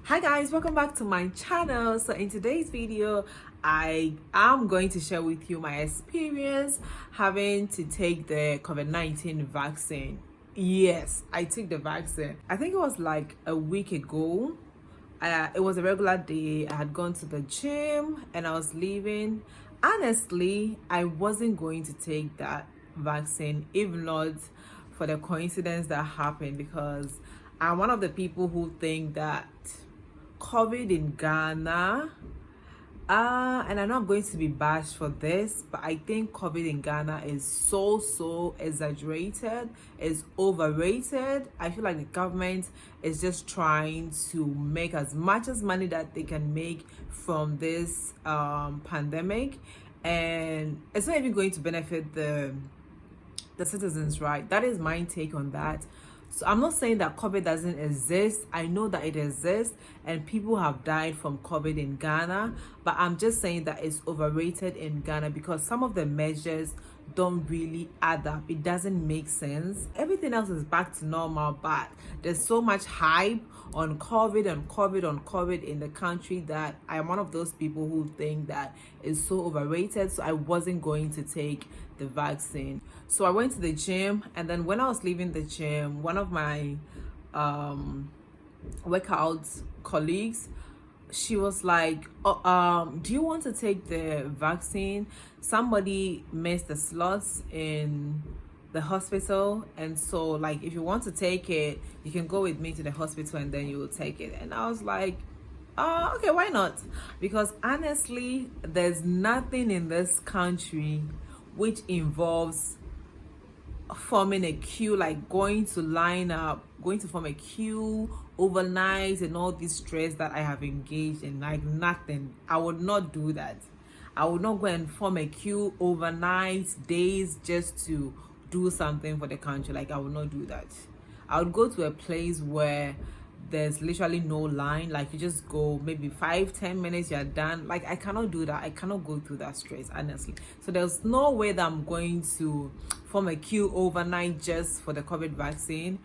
Hi guys, welcome back to my channel. So in today's video I am going to share with you my experience having to take the COVID-19 vaccine. Yes, I took the vaccine. I think it was like a week ago. It was a regular day. I had gone to the gym and I was leaving. Honestly, I wasn't going to take that vaccine if not for the coincidence that happened, because I'm one of the people who think that COVID in Ghana, and I'm not going to be bashed for this, but I think COVID in Ghana is so exaggerated, it's overrated. I feel like the government is just trying to make as much as money that they can make from this pandemic, and it's not even going to benefit the citizens, right? That is my take on that. So I'm not saying that COVID doesn't exist. I know that it exists and people have died from COVID in Ghana, but I'm just saying that it's overrated in Ghana because some of the measures don't really add up. It doesn't make sense. Everything else is back to normal, but there's so much hype on COVID in the country that I'm one of those people who think that it's so overrated. So I wasn't going to take the vaccine. So I went to the gym, and then when I was leaving the gym, one of my workout colleagues, she was like, do you want to take the vaccine? Somebody missed the slots in the hospital, and so like if you want to take it, you can go with me to the hospital and then you will take it. And I was like, okay, why not? Because honestly, there's nothing in this country which involves forming a queue, like going to form a queue overnight and all this stress that I have engaged in. Like nothing. I would not do that. I would not go and form a queue overnight, days, just to do something for the country. Like I would not do that. I would go to a place where there's literally no line, like you just go maybe 5-10 minutes, you're done. Like I cannot do that. I cannot go through that stress, honestly. So there's no way that I'm going to form a queue overnight just for the COVID vaccine.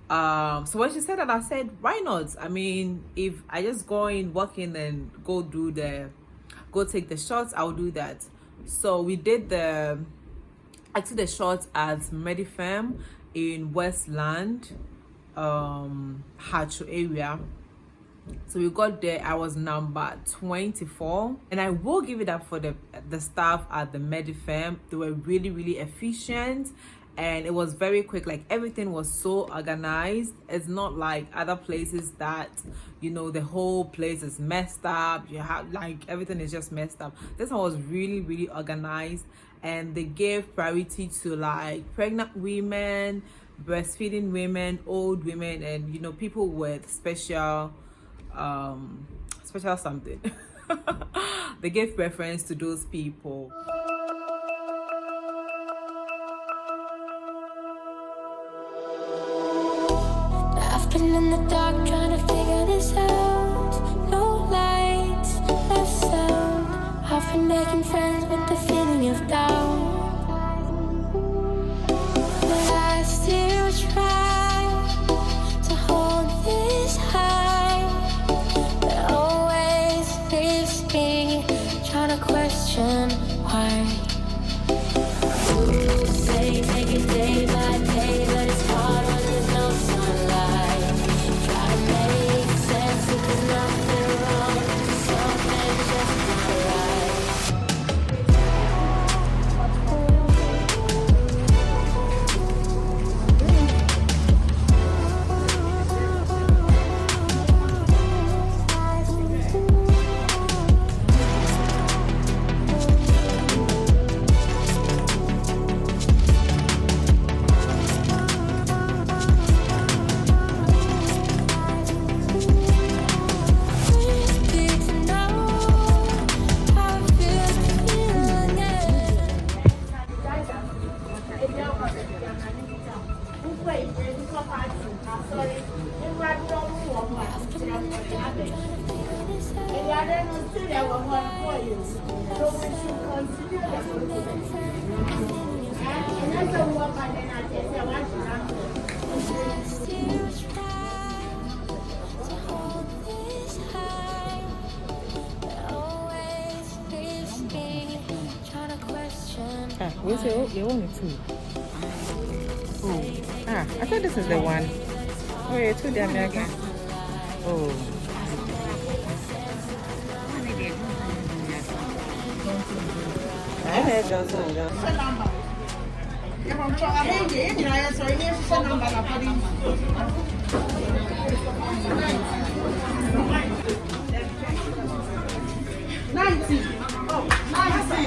So when she said that, I said, why not? I mean, if I just walk in and go take the shots, I'll do that. So I took the shots at Medifem in Westland, Hacho area. So we got there. I was number 24, and I will give it up for the staff at the Medifem. They were really efficient, and it was very quick. Like everything was so organized. It's not like other places that, you know, the whole place is messed up. You have like everything is just messed up. This one was really organized, and they gave priority to like pregnant women, breastfeeding women, old women, and you know, people with special something. They gave preference to those people. I've been in the dark trying to figure this out. No lights, no sound. I've been making friends with the feeling of doubt. But I still try to hold this high. But always leaves me trying to question why. People say take it day by day, but it's hard when there's no sunlight. Try to make sense if there's nothing wrong, something's just not right. What's it? You only two. Oh, I thought this is the one. Oh, yeah, two the American. Oh. I heard Johnson.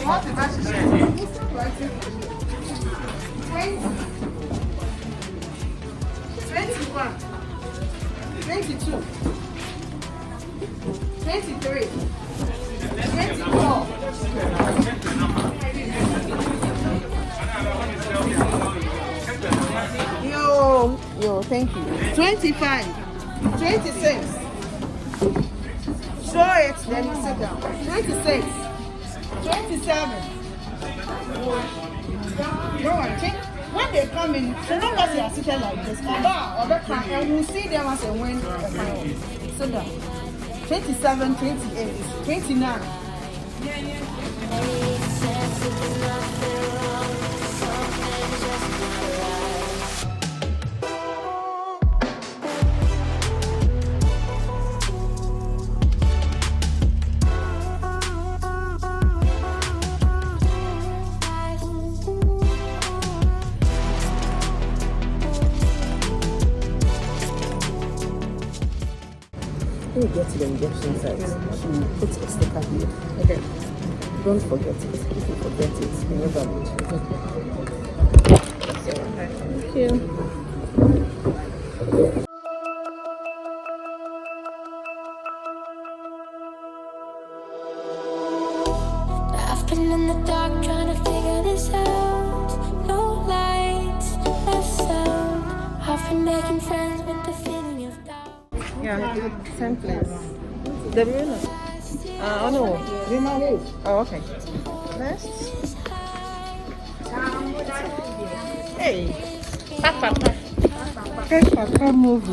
What the best is 21, 22, 23, 24. Yo, thank you. 25, 26. Show it, then you sit down. 26, 27. No, I think when they come in, so long as they are seated like this, and you see them as a win. Sit down. 27, 28, 29. When you get to the injection site, she puts a sticker here. Okay. Don't forget it. If you forget it, you never would. So, thank you. I've been in the dark trying to figure this out. No lights, no sound. I've been making friends with the feeling of doubt. Yeah, same place. The Bruno. Oh no. Oh, okay. Next. Hey. Papa. Papa move.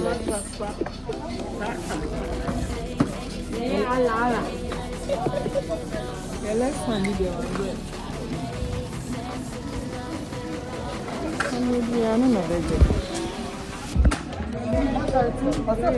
Yeah, let's find it there. I don't know better. What's up,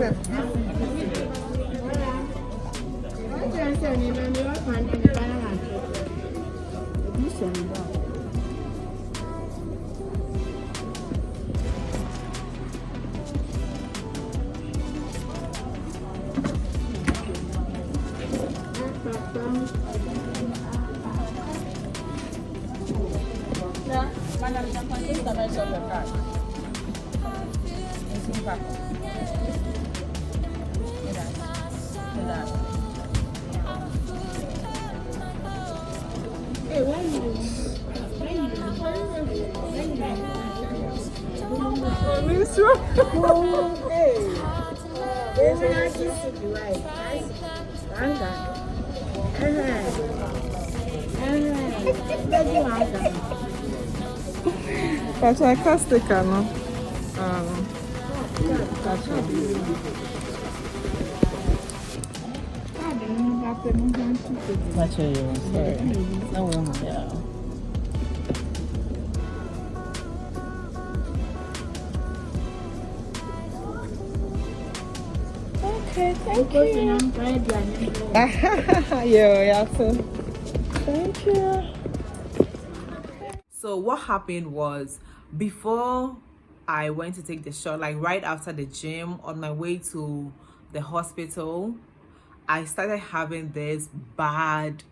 But I can't stick on. That's what you sorry. No one, yeah. Okay, thank you. Yeah, thank you. So what happened was, before I went to take the shot, like right after the gym, on my way to the hospital, I started having this bad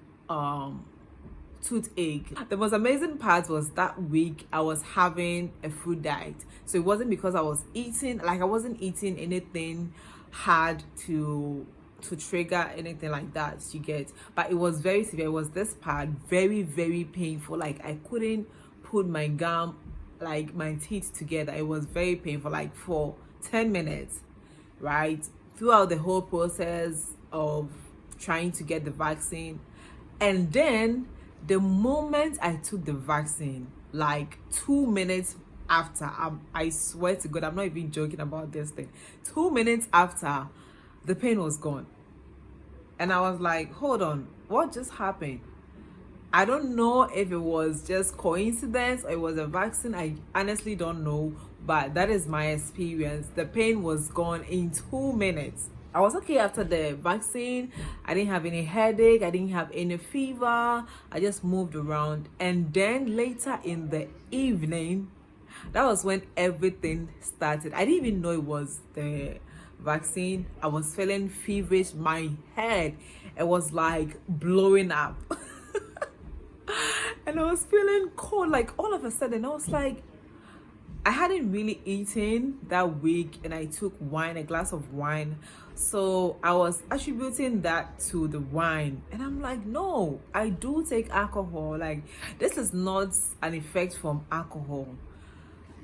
toothache. The most amazing part was that week I was having a food diet. So it wasn't because I was eating, like I wasn't eating anything hard to trigger anything like that, you get. But it was very severe. It was this part, very, very painful. Like I couldn't put my gum, like my teeth together. It was very painful, like for 10 minutes, right? Throughout the whole process of trying to get the vaccine. And then the moment I took the vaccine, like 2 minutes after, I swear to God, I'm not even joking about this thing. 2 minutes after, the pain was gone. And I was like, hold on, what just happened? I don't know if it was just coincidence or it was a vaccine. I honestly don't know, but that is my experience. The pain was gone in 2 minutes. I was okay after the vaccine. I didn't have any headache. I didn't have any fever. I just moved around. And then later in the evening, that was when everything started. I didn't even know it was the vaccine. I was feeling feverish. My head, it was like blowing up. And I was feeling cold. Like all of a sudden, I was like, I hadn't really eaten that week, and I took wine, a glass of wine. So I was attributing that to the wine. And I'm like, no, I do take alcohol. Like, this is not an effect from alcohol.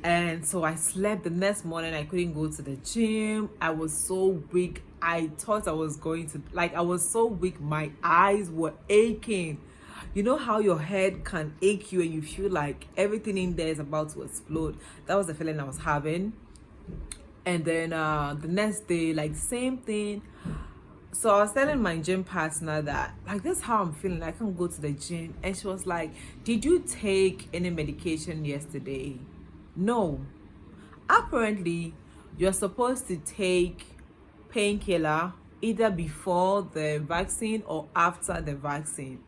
And so I slept. The next morning, I couldn't go to the gym. I was so weak. I thought I was going to, like, I was so weak. My eyes were aching. You know how your head can ache you and you feel like everything in there is about to explode? That was the feeling I was having. And then the next day, like, same thing. So I was telling my gym partner that, like, this is how I'm feeling. I can't go to the gym. And she was like, did you take any medication yesterday? No. Apparently, you're supposed to take painkiller either before the vaccine or after the vaccine.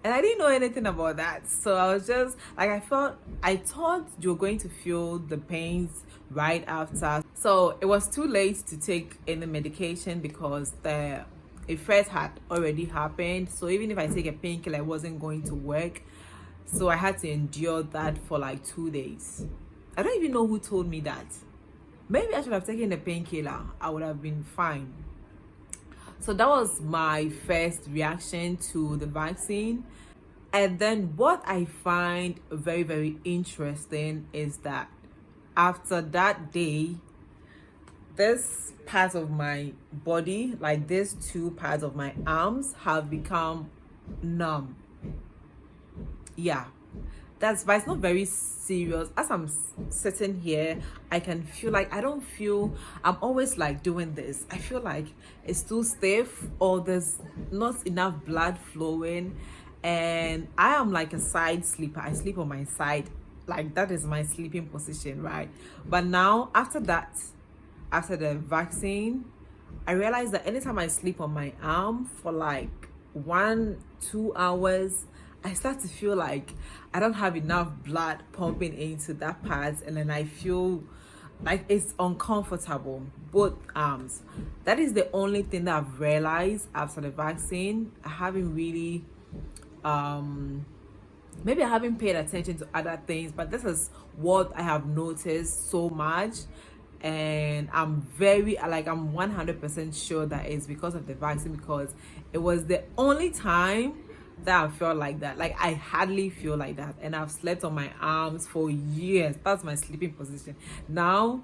And I didn't know anything about that. So I was just like, I thought you were going to feel the pains right after. So it was too late to take any medication because the effect had already happened. So even if I take a painkiller, it wasn't going to work. So I had to endure that for like 2 days. I don't even know who told me that. Maybe I should have taken the painkiller. I would have been fine. So that was my first reaction to the vaccine. And then what I find very, very interesting is that after that day, this part of my body, like these two parts of my arms, have become numb. Yeah, but it's not very serious. As I'm sitting here, I can feel like I'm always like doing this. I feel like it's too stiff or there's not enough blood flowing, and I am like a side sleeper. I sleep on my side, like that is my sleeping position, right? But now after the vaccine, I realized that anytime I sleep on my arm for like 1-2 hours, I start to feel like I don't have enough blood pumping into that part, and then I feel like it's uncomfortable, both arms. That is the only thing that I've realized after the vaccine. I haven't really maybe I haven't paid attention to other things, but this is what I have noticed so much. And I'm 100% sure that it's because of the vaccine, because it was the only time that I felt like that. Like, I hardly feel like that, and I've slept on my arms for years. That's my sleeping position. Now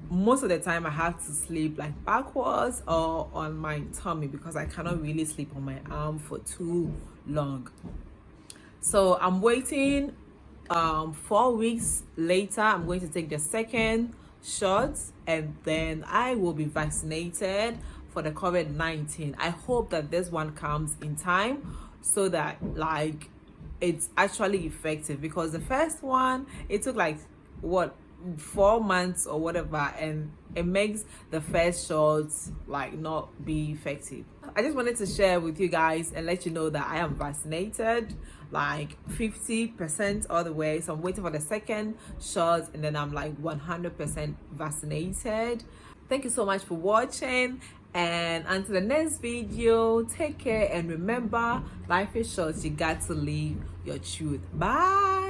most of the time I have to sleep like backwards or on my tummy, because I cannot really sleep on my arm for too long. So I'm waiting. 4 weeks later, I'm going to take the second shot, and then I will be vaccinated for the COVID-19. I hope that this one comes in time so that like it's actually effective, because the first one, it took like 4 months or whatever, and it makes the first shots like not be effective. I just wanted to share with you guys and let you know that I am vaccinated like 50% all the way. So I'm waiting for the second shot, and then I'm like 100% vaccinated. Thank you so much for watching, and until the next video, take care, and remember, life is short. You got to live your truth. Bye.